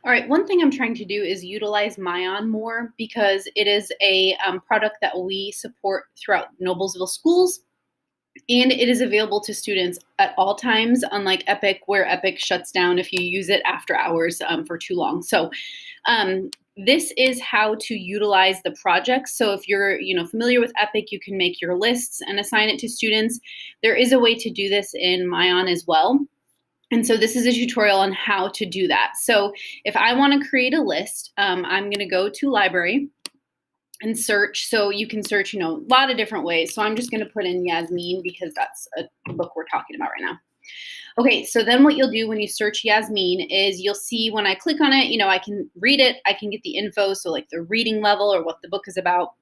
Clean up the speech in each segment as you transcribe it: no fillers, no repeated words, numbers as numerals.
All right, one thing I'm trying to do is utilize MyON more because it is a product that we support throughout Noblesville schools, and it is available to students at all times, unlike Epic, where Epic shuts down if you use it after hours for too long. So this is how to utilize the projects. So if you're familiar with Epic, you can make your lists and assign it to students. There is a way to do this in MyON as well. And so this is a tutorial on how to do that. So if I want to create a list, I'm going to go to library and search. So you can search, a lot of different ways. So I'm just going to put in Yasmin because that's a book we're talking about right now. Okay, so then what you'll do when you search Yasmin is you'll see when I click on it, I can read it, I can get the info, so like the reading level or what the book is about.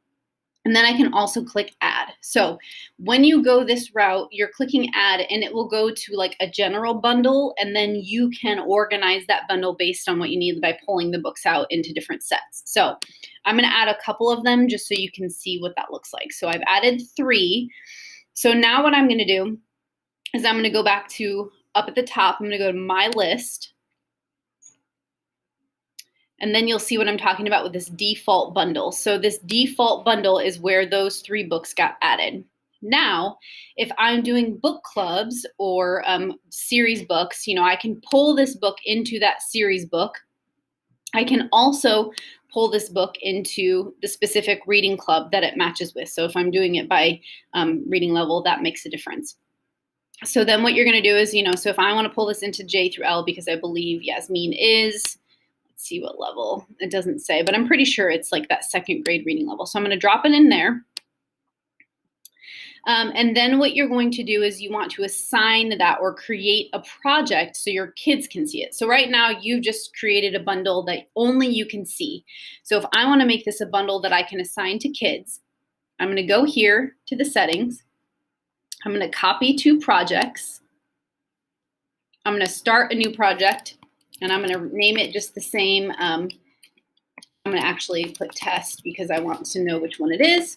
And then I can also click add. So when you go this route, you're clicking add and it will go to like a general bundle, and then you can organize that bundle based on what you need by pulling the books out into different sets. So I'm gonna add a couple of them just so you can see what that looks like. So I've added 3. So now what I'm gonna do is I'm gonna go back to up at the top, I'm gonna go to my list. And then you'll see what I'm talking about with this default bundle. So this default bundle is where those 3 books got added. Now, if I'm doing book clubs or series books, I can pull this book into that series book. I can also pull this book into the specific reading club that it matches with. So if I'm doing it by reading level, that makes a difference. So then what you're going to do is, so if I want to pull this into J through L, because I believe Yasmin is, let's see what level, it doesn't say, but I'm pretty sure it's like that 2nd grade reading level. So I'm going to drop it in there. And then what you're going to do is you want to assign that or create a project so your kids can see it. So right now you've just created a bundle that only you can see. So if I want to make this a bundle that I can assign to kids, I'm going to go here to the settings. I'm going to copy 2 projects. I'm going to start a new project, and I'm going to name it just the same. I'm going to actually put test because I want to know which one it is.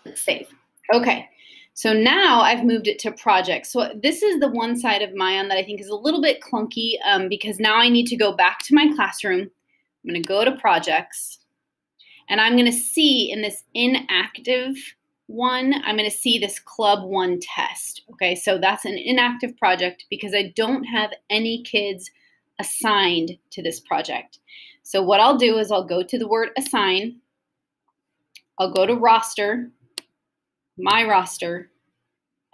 Let's save. Okay, so now I've moved it to projects. So this is the one side of MyON that I think is a little bit clunky because now I need to go back to my classroom. I'm going to go to projects, and I'm going to see in this inactive one, I'm going to see this club 1 test. Okay, so that's an inactive project because I don't have any kids assigned to this project. So what I'll do is I'll go to the word assign. I'll go to roster, my roster,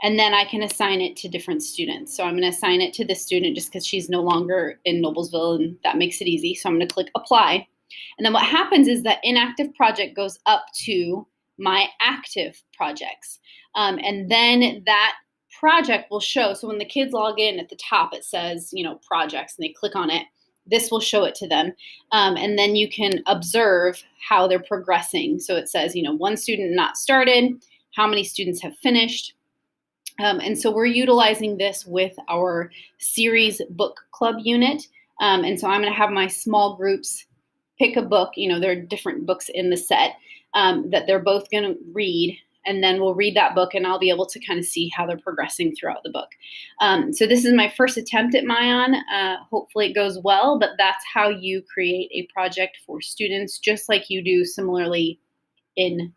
and then I can assign it to different students. So I'm going to assign it to this student just because she's no longer in Noblesville, and that makes it easy. So I'm going to click apply. And then what happens is that inactive project goes up to my active projects. And then that project will show. So when the kids log in at the top, it says, projects, and they click on it. This will show it to them. And then you can observe how they're progressing. So it says, 1 student not started, how many students have finished. And so we're utilizing this with our series book club unit. And so I'm going to have my small groups pick a book. There are different books in the set that they're both going to read. And then we'll read that book, and I'll be able to kind of see how they're progressing throughout the book. So this is my first attempt at MyON. Hopefully it goes well, but that's how you create a project for students, just like you do similarly in